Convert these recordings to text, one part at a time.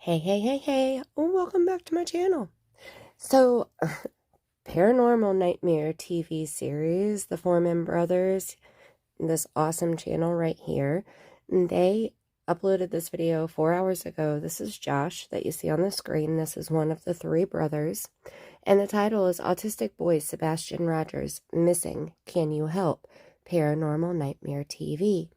Hey, welcome back to my channel. So, Paranormal Nightmare TV series, the Foreman Brothers, this awesome channel right here, they uploaded this video 4 hours ago. This is Josh that you see on the screen. This is one of the three brothers, and the title is Autistic Boy Sebastian Rogers Missing. Can You Help? Paranormal Nightmare TV.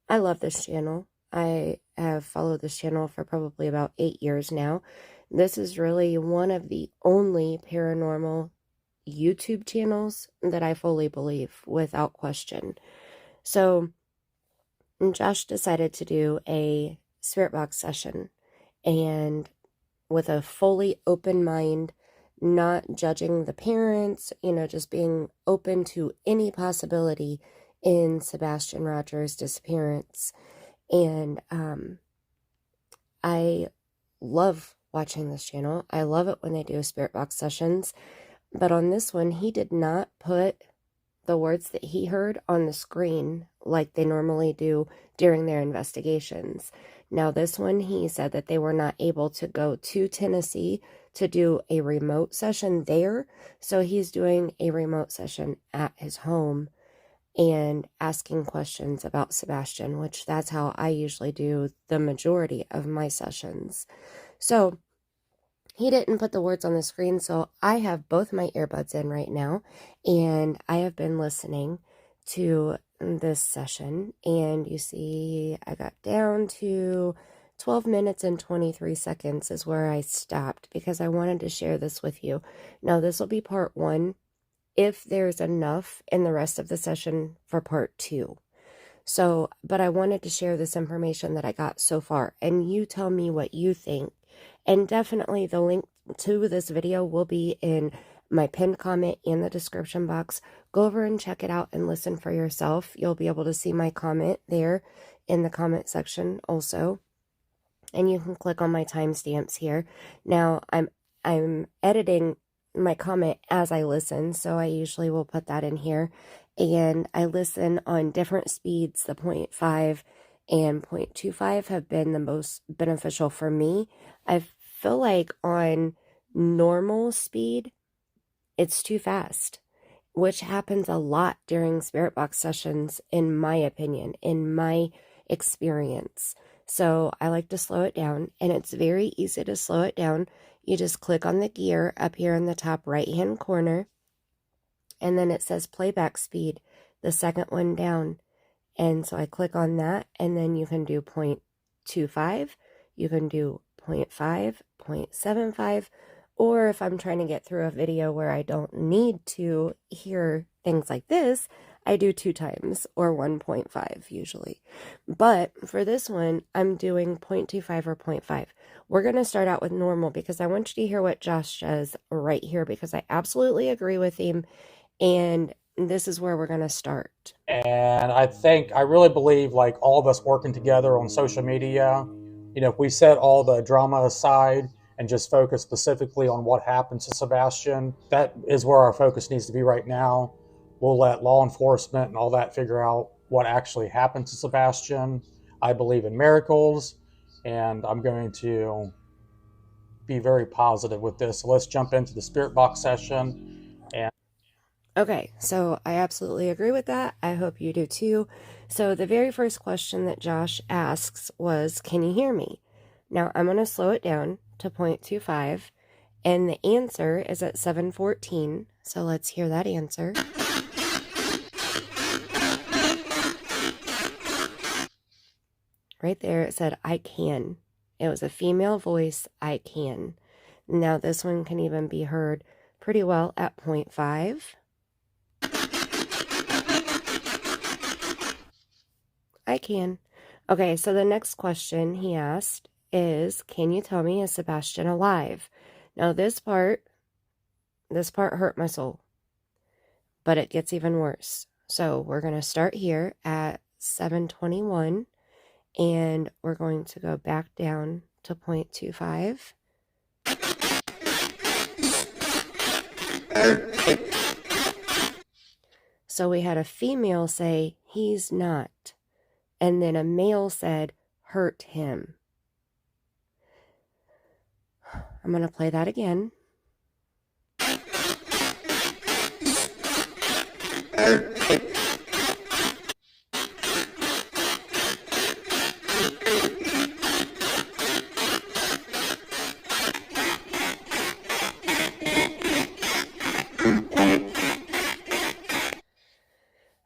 I love this channel. I have followed this channel for probably about 8 years now. This is really one of the only paranormal YouTube channels that I fully believe, without question. So, Josh decided to do a spirit box session, and with a fully open mind, not judging the parents, just being open to any possibility in Sebastian Rogers' disappearance. And I love watching this channel. I love it when they do spirit box sessions. But on this one, he did not put the words that he heard on the screen like they normally do during their investigations. Now, this one, he said that they were not able to go to Tennessee to do a remote session there. So he's doing a remote session at his home and asking questions about Sebastian, which that's how I usually do the majority of my sessions. So he didn't put the words on the screen, so I have both my earbuds in right now, and I have been listening to this session, and you see I got down to 12 minutes and 23 seconds is where I stopped because I wanted to share this with you. Now, this will be part one, if there's enough in the rest of the session for part two. So, but I wanted to share this information that I got so far, and you tell me what you think. And definitely the link to this video will be in my pinned comment and the description box. Go over and check it out and listen for yourself. You'll be able to see my comment there in the comment section also. And you can click on my timestamps here. Now, I'm editing my comment as I listen, so I usually will put that in here. And I listen on different speeds. The 0.5 and 0.25 have been the most beneficial for me. I feel like on normal speed, it's too fast, which happens a lot during spirit box sessions, in my opinion, in my experience. So I like to slow it down, and it's very easy to slow it down. You just click on the gear up here in the top right-hand corner, and then it says playback speed, the second one down. And so I click on that, and then you can do 0.25, you can do 0.5, 0.75, or if I'm trying to get through a video where I don't need to hear things like this, I do 2 times, or 1.5 usually. But for this one, I'm doing 0.25 or 0.5. We're going to start out with normal because I want you to hear what Josh says right here, because I absolutely agree with him, and this is where we're going to start. And I really believe, like, all of us working together on social media, if we set all the drama aside and just focus specifically on what happened to Sebastian, that is where our focus needs to be right now. We'll let law enforcement and all that figure out what actually happened to Sebastian. I believe in miracles, and I'm going to be very positive with this. So let's jump into the spirit box session. Okay, so I absolutely agree with that. I hope you do too. So the very first question that Josh asks was, can you hear me? Now I'm going to slow it down to 0.25, and the answer is at 7:14. So let's hear that answer. Right there it said, I can. It was a female voice, I can. Now this one can even be heard pretty well at 0.5. I can. Okay, so the next question he asked is, can you tell me, is Sebastian alive? Now this part hurt my soul, but it gets even worse. So we're going to start here at 7:21, and we're going to go back down to 0.25. So we had a female say, he's not. And then a male said, hurt him. I'm going to play that again.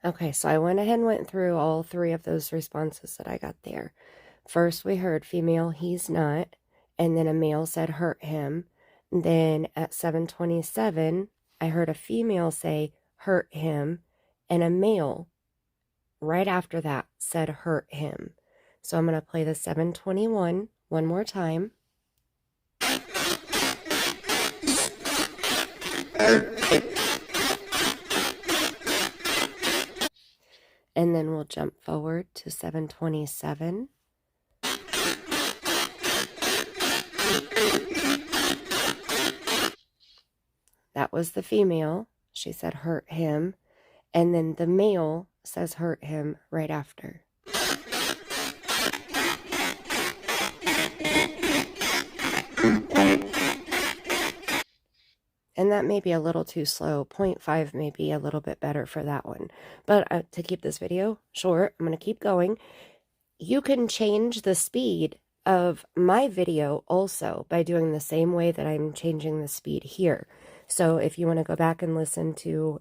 Okay, so I went ahead and went through all 3 of those responses that I got there. First, we heard female, he's not, and then a male said hurt him. Then at 7:27, I heard a female say hurt him, and a male right after that said hurt him. So I'm going to play the 7:21 one more time. And then we'll jump forward to 7:27. That was the female. She said hurt him. And then the male says hurt him right after. And that may be a little too slow. 0.5 may be a little bit better for that one. But to keep this video short, I'm going to keep going. You can change the speed of my video also by doing the same way that I'm changing the speed here. So if you want to go back and listen to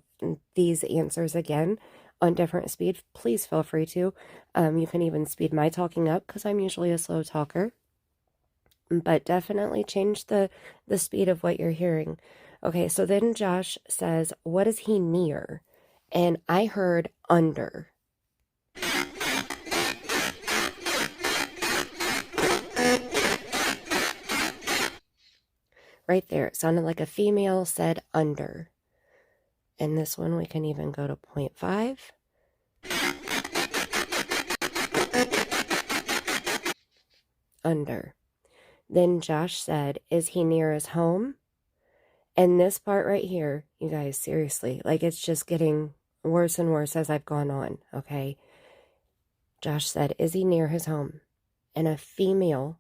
these answers again on different speed, please feel free to. You can even speed my talking up because I'm usually a slow talker. But definitely change the speed of what you're hearing. Okay, so then Josh says, what is he near? And I heard under. Right there, it sounded like a female said under. And this one, we can even go to 0.5. Under. Then Josh said, is he near his home? And this part right here, you guys, seriously, like it's just getting worse and worse as I've gone on, okay? Josh said, is he near his home? And a female,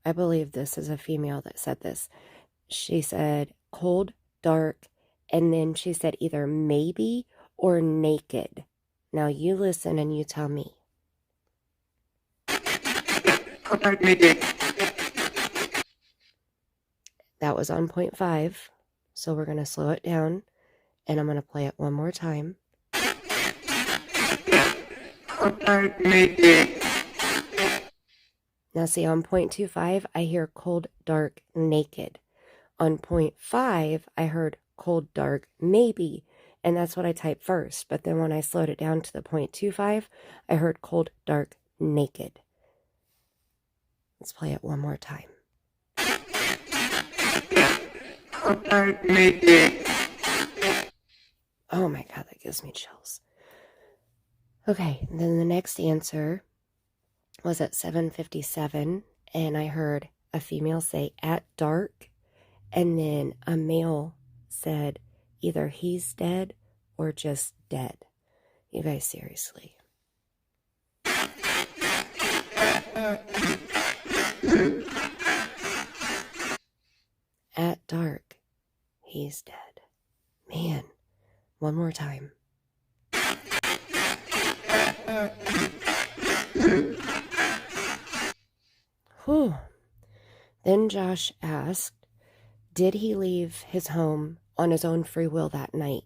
I believe this is a female that said this. She said, cold, dark, and then she said either maybe or naked. Now you listen and you tell me. That was on 0.5, so we're going to slow it down, and I'm going to play it one more time. Now see, on 0.25, I hear cold, dark, naked. On 0.5, I heard cold, dark, maybe, and that's what I typed first. But then when I slowed it down to the 0.25, I heard cold, dark, naked. Let's play it one more time. Oh my God, that gives me chills. Okay, and then the next answer was at 7:57, and I heard a female say at dark, and then a male said either he's dead or just dead. You guys, seriously. At dark, he's dead. Man, one more time. Whew. Then Josh asked, did he leave his home on his own free will that night?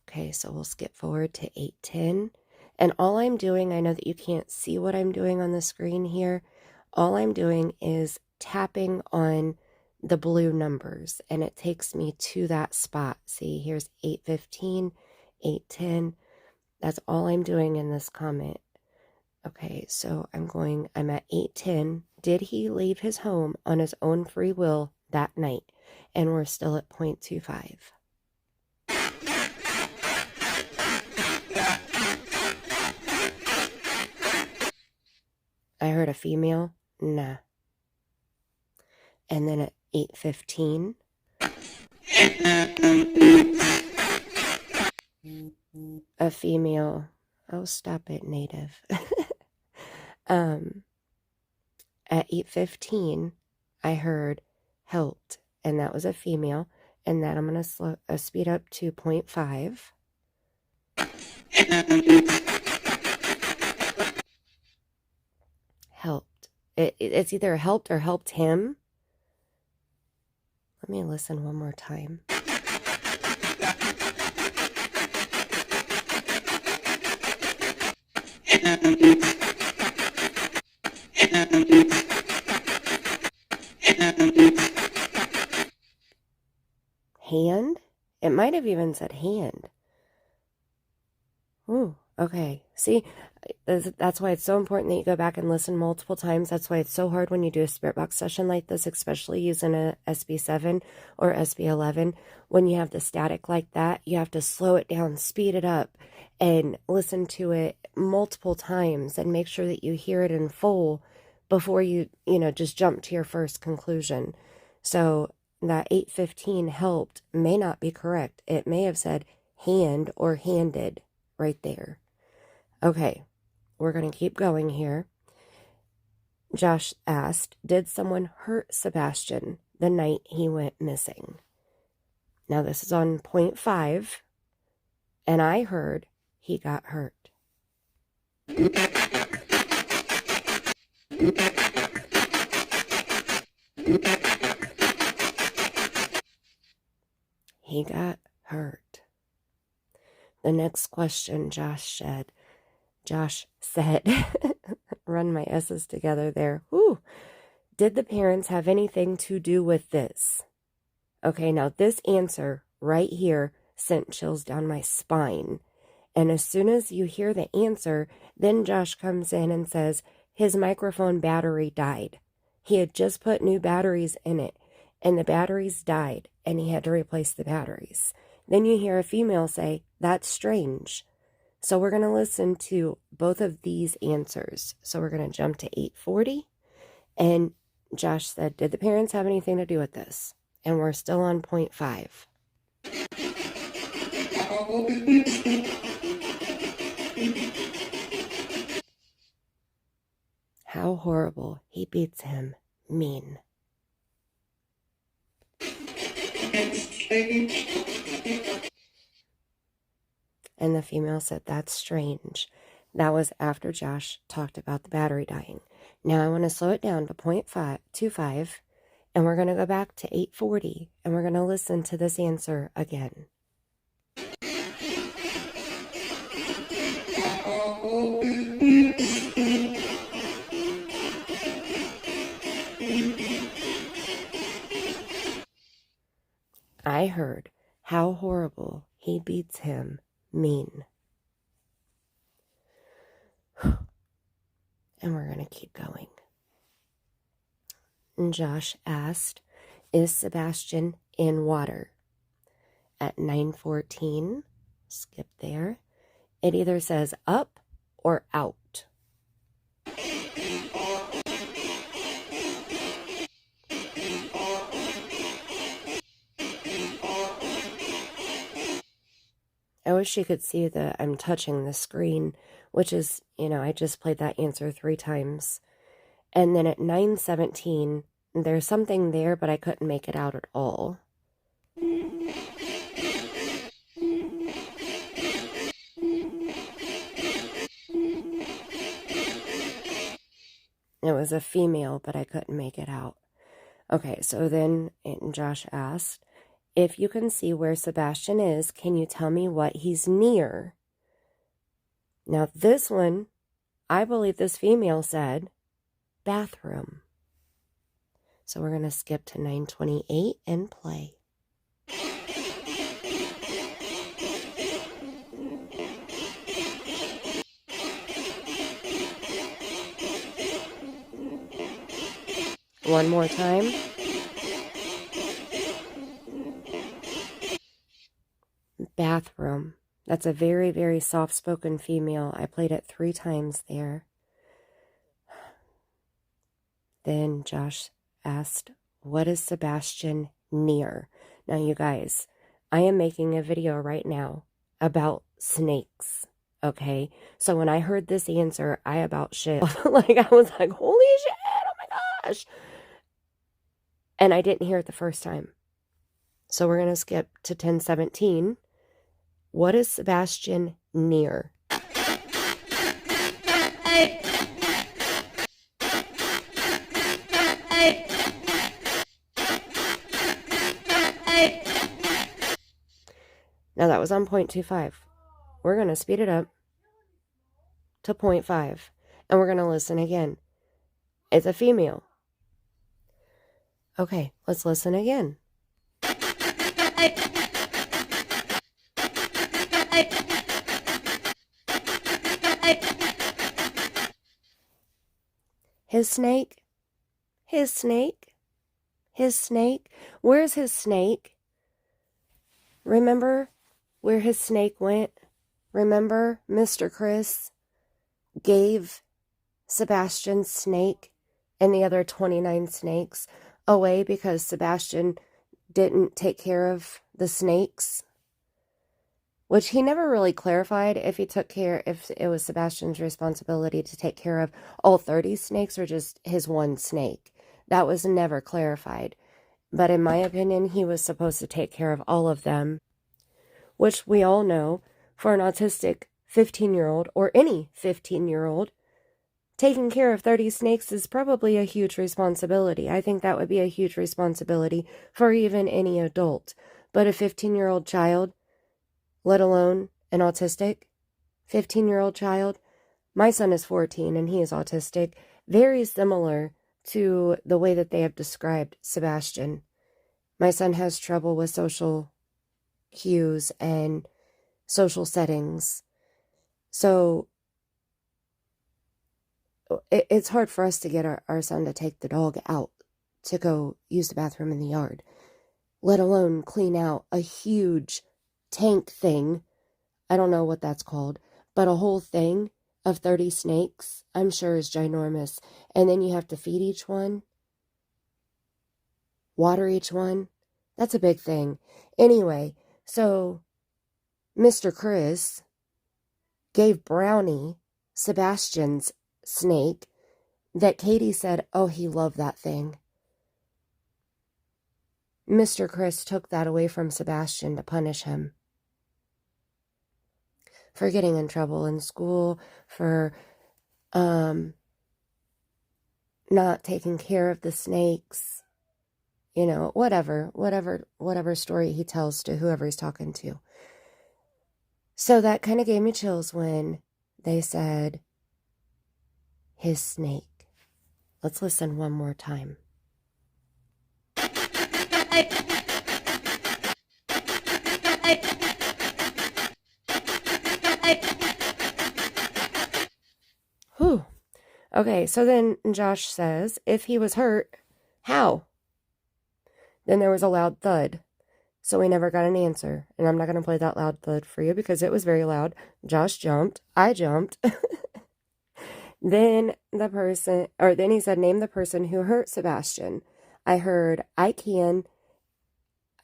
Okay, so we'll skip forward to 8:10. And all I'm doing, I know that you can't see what I'm doing on the screen here. All I'm doing is tapping on the blue numbers, and it takes me to that spot. See, here's 8:15, 8:10. That's all I'm doing in this comment. Okay, so I'm at 8:10. Did he leave his home on his own free will that night? And we're still at 0.25. I heard a female, nah. And then at 8:15, a female, oh, stop it, native. At 8:15, I heard helped, and that was a female. And then I'm going to speed up to 0.5. Helped. It's either helped or helped him. Let me listen one more time. Hand? It might have even said hand. Ooh, okay. See, that's why it's so important that you go back and listen multiple times. That's why it's so hard when you do a spirit box session like this, especially using a SB7 or SB11. When you have the static like that, you have to slow it down, speed it up, and listen to it multiple times and make sure that you hear it in full before you just jump to your first conclusion. So that 815 helped may not be correct. It may have said hand or handed right there. Okay, we're going to keep going here. Josh asked, did someone hurt Sebastian the night he went missing? Now this is on 0.5, and I heard he got hurt. He got hurt. The next question Josh said, run my S's together there. Whew. Did the parents have anything to do with this? Okay, now this answer right here sent chills down my spine. And as soon as you hear the answer, then Josh comes in and says his microphone battery died. He had just put new batteries in it, and the batteries died, and he had to replace the batteries. Then you hear a female say, that's strange. So we're going to listen to both of these answers. So we're going to jump to 840. And Josh said, did the parents have anything to do with this? And we're still on 0.5. How horrible. He beats him. Mean. And the female said, that's strange. That was after Josh talked about the battery dying. Now I want to slow it down to 0.25, and we're going to go back to 840, and we're going to listen to this answer again. I heard, how horrible. He beats him. Mean. And we're going to keep going. And Josh asked, is Sebastian in water? At 9:14, skip there, it either says up or out. I wish you could see that I'm touching the screen, which is, I just played that answer 3 times. And then at 9:17, there's something there, but I couldn't make it out at all. It was a female, but I couldn't make it out. Okay, so then Josh asked, if you can see where Sebastian is, can you tell me what he's near? Now this one, I believe this female said bathroom. So we're going to skip to 9:28 and play. One more time. Bathroom. That's a very, very soft-spoken female. I played it 3 times there. Then Josh asked, what is Sebastian near? Now, you guys, I am making a video right now about snakes, okay? So when I heard this answer, I about shit. I was like, holy shit, oh my gosh. And I didn't hear it the first time. So we're going to skip to 10:17. What is Sebastian near? Now that was on 0.25. We're going to speed it up to 0.5. And we're going to listen again. It's a female. Okay, let's listen again. His snake? His snake? His snake? Where's his snake? Remember where his snake went? Remember Mr. Chris gave Sebastian's snake and the other 29 snakes away because Sebastian didn't take care of the snakes? Which he never really clarified if it was Sebastian's responsibility to take care of all 30 snakes or just his one snake. That was never clarified. But in my opinion, he was supposed to take care of all of them, which we all know for an autistic 15-year-old or any 15-year-old, taking care of 30 snakes is probably a huge responsibility. I think that would be a huge responsibility for even any adult. But a 15-year-old child, let alone an autistic 15-year-old child, my son is 14 and he is autistic, very similar to the way that they have described Sebastian. My son has trouble with social cues and social settings. So it's hard for us to get our son to take the dog out to go use the bathroom in the yard, let alone clean out a huge tank thing. I don't know what that's called, but a whole thing of 30 snakes, I'm sure is ginormous. And then you have to feed each one, water each one. That's a big thing. Anyway, so Mr. Chris gave Brownie Sebastian's snake that Katie said, oh, he loved that thing. Mr. Chris took that away from Sebastian to punish him for getting in trouble in school, for not taking care of the snakes, you know, whatever story he tells to whoever he's talking to. So that kind of gave me chills when they said his snake. Let's listen one more time. Whew. Okay, so then Josh says, if he was hurt, how? Then there was a loud thud. So we never got an answer. And I'm not going to play that loud thud for you because it was very loud. Josh jumped. I jumped. Then he said, name the person who hurt Sebastian. I heard, I can.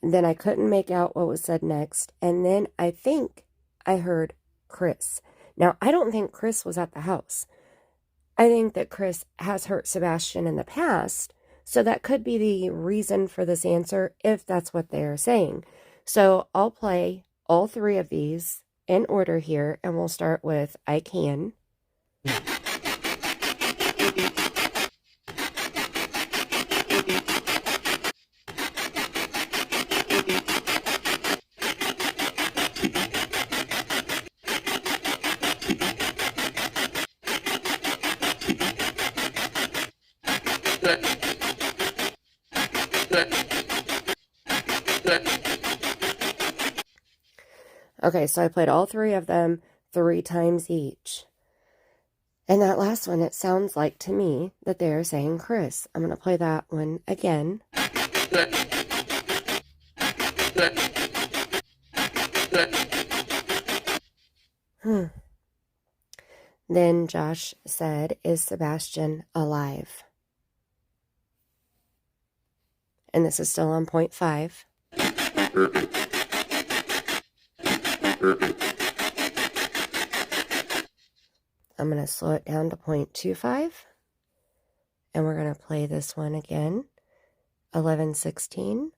Then I couldn't make out what was said next. And then I think I heard Chris. Now, I don't think Chris was at the house. I think that Chris has hurt Sebastian in the past. So that could be the reason for this answer, if that's what they're saying. So I'll play all three of these in order here, and we'll start with I can. Okay, so I played all three of them 3 times each. And that last one, it sounds like to me that they're saying Chris. I'm going to play that one again. Then Josh said, is Sebastian alive? And this is still on 0.5. I'm going to slow it down to 0.25. And we're going to play this one again. 11:16.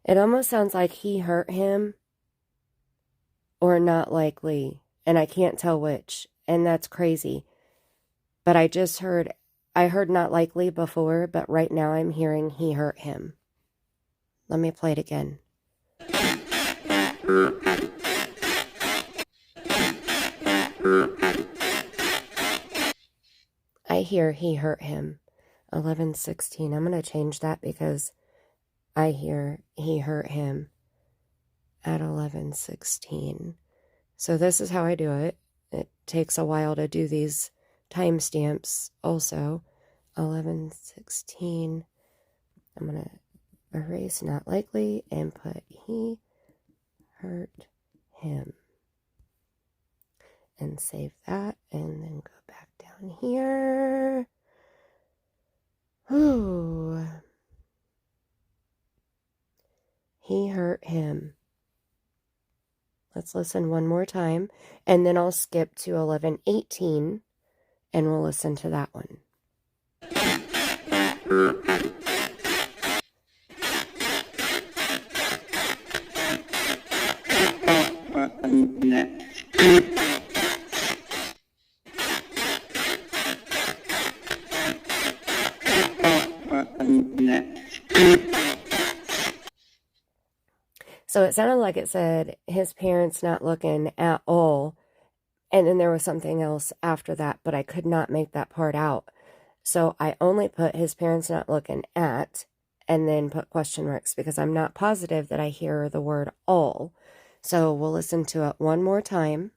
It almost sounds like he hurt him or not likely, and I can't tell which, and that's crazy. But I heard not likely before, but right now I'm hearing he hurt him. Let me play it again. I hear he hurt him. 11:16. I'm going to change that because I hear he hurt him at 11:16. So this is how I do it. It takes a while to do these timestamps also. 11:16. I'm going to erase not likely and put he hurt him. And save that and then go back down here. Ooh. He hurt him. Let's listen one more time, and then I'll skip to 11:18, and we'll listen to that one. So it sounded like it said his parents not looking at all. And then there was something else after that, but I could not make that part out. So I only put his parents not looking at and then put question marks because I'm not positive that I hear the word all. So we'll listen to it one more time.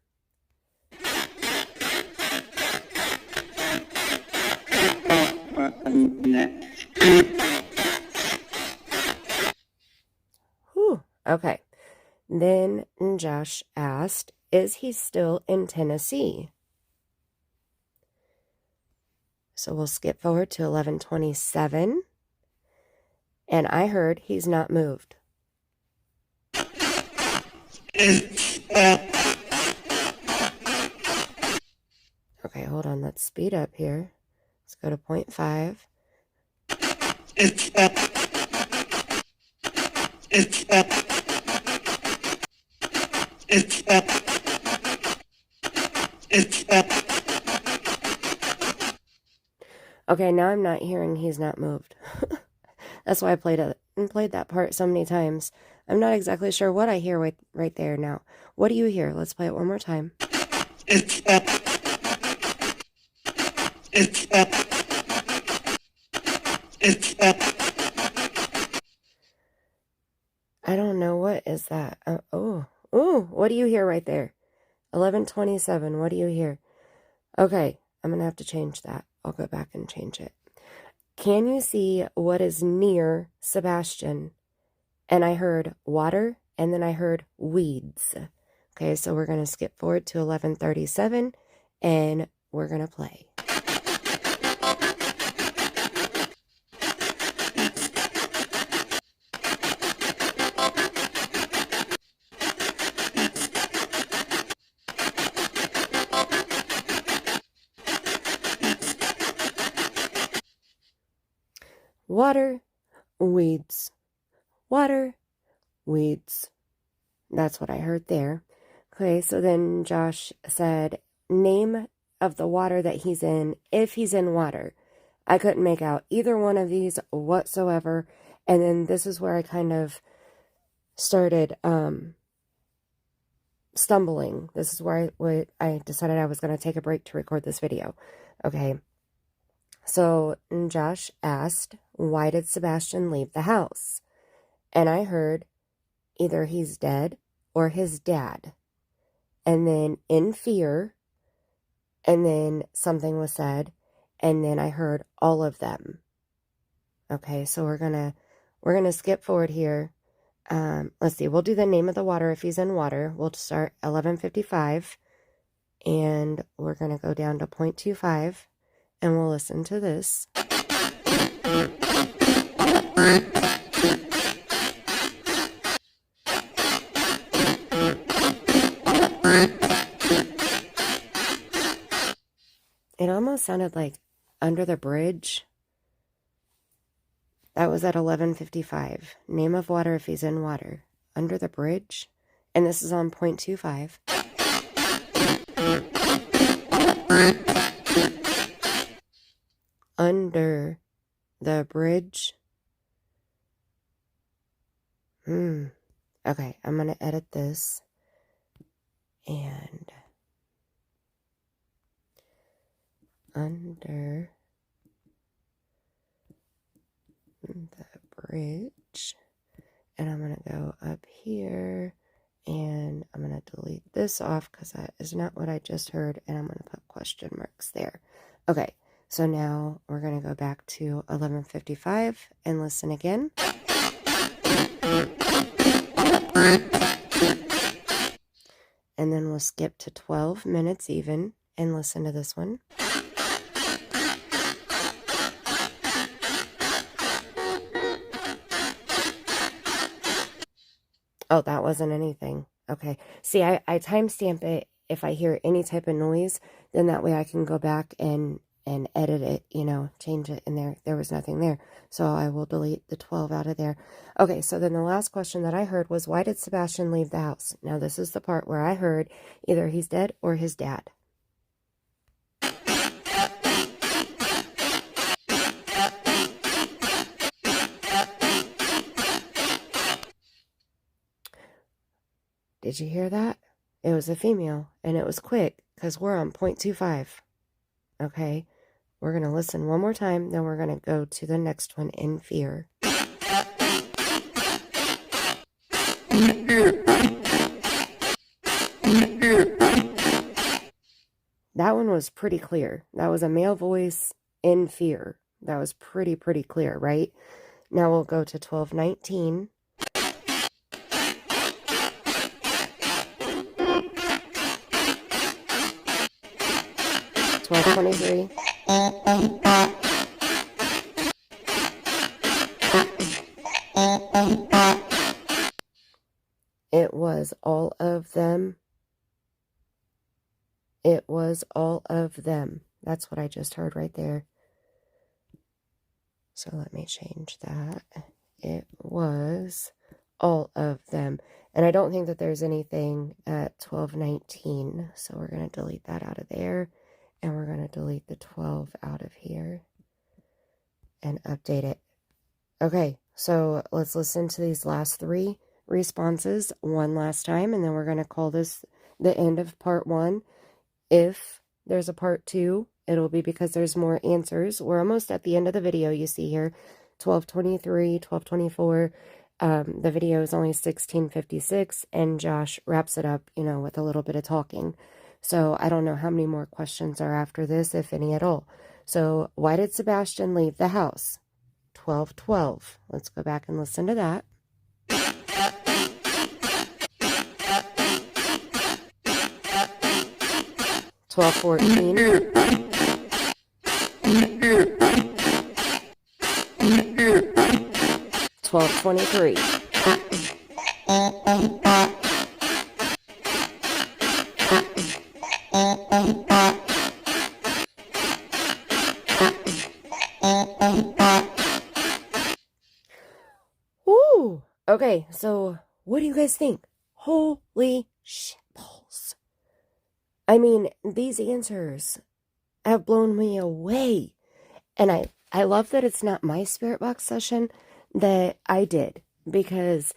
Whew. Okay. Then Josh asked, is he still in Tennessee? So we'll skip forward to 11:27. And I heard he's not moved. Okay, hold on. Let's speed up here. Let's go to 0.5. Okay, now I'm not hearing he's not moved. That's why I played that part so many times. I'm not exactly sure what I hear right there now. What do you hear? Let's play it one more time. I don't know. What is that? What do you hear right there? 11:27. What do you hear? Okay, I'm going to have to change that. I'll go back and change it. Can you see what is near Sebastian? And I heard water, and then I heard weeds. Okay, so we're going to skip forward to 11:37, and we're going to play. Water, weeds, water, weeds. That's what I heard there. Okay, so then Josh said, name of the water that he's in, if he's in water. I couldn't make out either one of these whatsoever. And then this is where I kind of started stumbling. This is where I decided I was going to take a break to record this video. Okay. So Josh asked, why did Sebastian leave the house? And I heard either he's dead or his dad. And then in fear, and then something was said, and then I heard all of them. Okay, so we're gonna skip forward here. Let's see, we'll do the name of the water if he's in water. We'll start 11:55, and we're gonna go down to 0.25, and we'll listen to this. almost sounded like under the bridge. That was at 11:55. Name of water if he's in water. Under the bridge. And this is on 0.25. Under the bridge. Okay, I'm going to edit this. And under the bridge. And I'm going to go up here. And I'm going to delete this off because that is not what I just heard. And I'm going to put question marks there. Okay, so now we're going to go back to 11:55 and listen again. And then we'll skip to 12 minutes even and listen to this one. Oh, that wasn't anything. Okay. See, I timestamp it if I hear any type of noise, then that way I can go back and edit it, you know, change it in there. There was nothing there. So I will delete the 12 out of there. Okay, so then the last question that I heard was, why did Sebastian leave the house? Now, this is the part where I heard either he's dead or his dad. Did you hear that? It was a female, and it was quick, because we're on 0.25. Okay? We're going to listen one more time, then we're going to go to the next one, in fear. That one was pretty clear. That was a male voice in fear. That was pretty clear, right? Now we'll go to 12:19. 12:23. It was all of them. It was all of them. That's what I just heard right there. So let me change that. It was all of them. And I don't think that there's anything at 12:19. So we're going to delete that out of there. And we're going to delete the 12 out of here. And update it. Okay, so let's listen to these last 3 responses one last time. And then we're going to call this the end of part 1. If there's a part 2, it'll be because there's more answers. We're almost at the end of the video, you see here. 12:23, 12:24. The video is only 16:56, and Josh wraps it up, you know, with a little bit of talking. So I don't know how many more questions are after this, if any at all. So why did Sebastian leave the house? 12:12. Let's go back and listen to that. 12:14. 12:23. Woo! Okay, so what do you guys think? Holy shitballs. I mean, these answers have blown me away. And I love that it's not my spirit box session that I did, because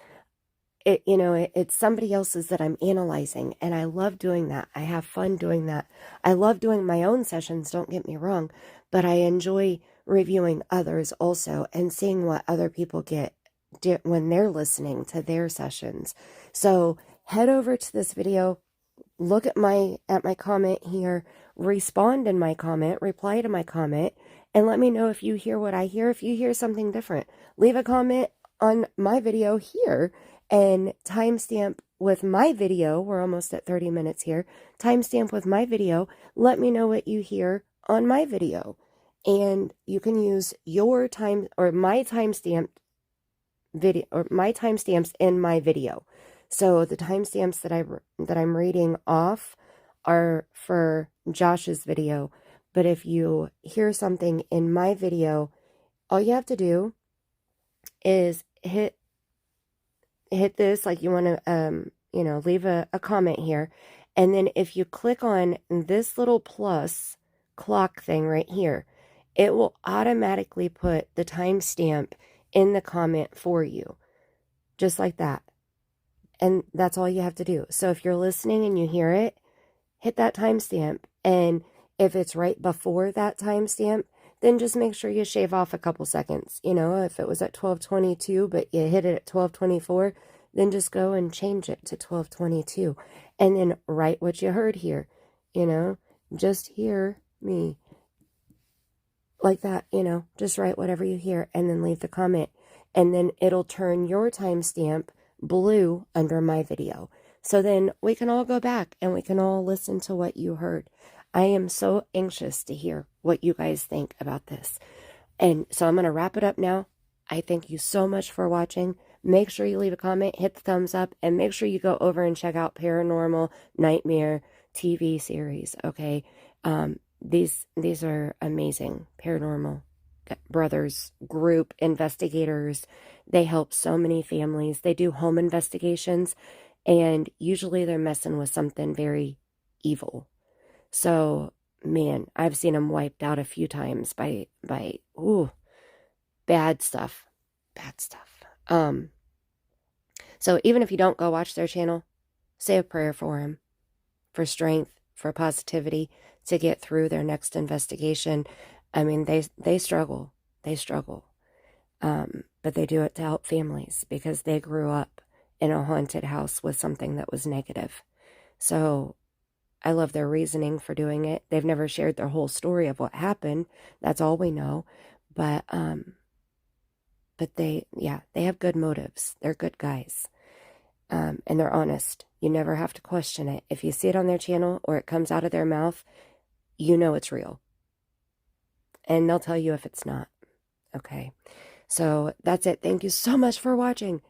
it's somebody else's that I'm analyzing, and I love doing that. I have fun doing that. I love doing my own sessions, don't get me wrong, but I enjoy reviewing others also and seeing what other people get when they're listening to their sessions. So head over to this video, look at my comment here, respond in my comment, reply to my comment, and let me know if you hear what I hear. If you hear something different, leave a comment on my video here and timestamp with my video. We're almost at 30 minutes here. Timestamp with my video. Let me know what you hear on my video. And you can use your time or my timestamp video or my timestamps in my video. So the timestamps that I'm reading off are for Josh's video, But if you hear something in my video, all you have to do is hit this, like you want to, leave a comment here. And then if you click on this little plus clock thing right here, it will automatically put the timestamp in the comment for you, just like that. And that's all you have to do. So if you're listening and you hear it, hit that timestamp. And if it's right before that timestamp, then just make sure you shave off a couple seconds. If it was at 12:22, but you hit it at 12:24, then just go and change it to 12:22. And then write what you heard here. Just hear me. Like that, just write whatever you hear and then leave the comment. And then it'll turn your timestamp blue under my video. So then we can all go back and we can all listen to what you heard. I am so anxious to hear what you guys think about this. And so I'm going to wrap it up now. I thank you so much for watching. Make sure you leave a comment, hit the thumbs up, and make sure you go over and check out Paranormal Nightmare TV series, okay? These are amazing. Paranormal Brothers group investigators. They help so many families. They do home investigations, and usually they're messing with something very evil. So, man, I've seen them wiped out a few times by bad stuff. Bad stuff. So even if you don't go watch their channel, say a prayer for them, for strength, for positivity, to get through their next investigation. I mean, they struggle. They struggle. But they do it to help families because they grew up in a haunted house with something that was negative. So I love their reasoning for doing it. They've never shared their whole story of what happened. That's all we know. But they have good motives. They're good guys. And they're honest. You never have to question it. If you see it on their channel or it comes out of their mouth, you know it's real. And they'll tell you if it's not. Okay. So that's it. Thank you so much for watching.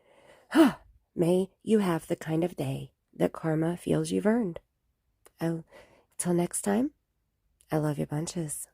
May you have the kind of day that karma feels you've earned. Till next time, I love you bunches.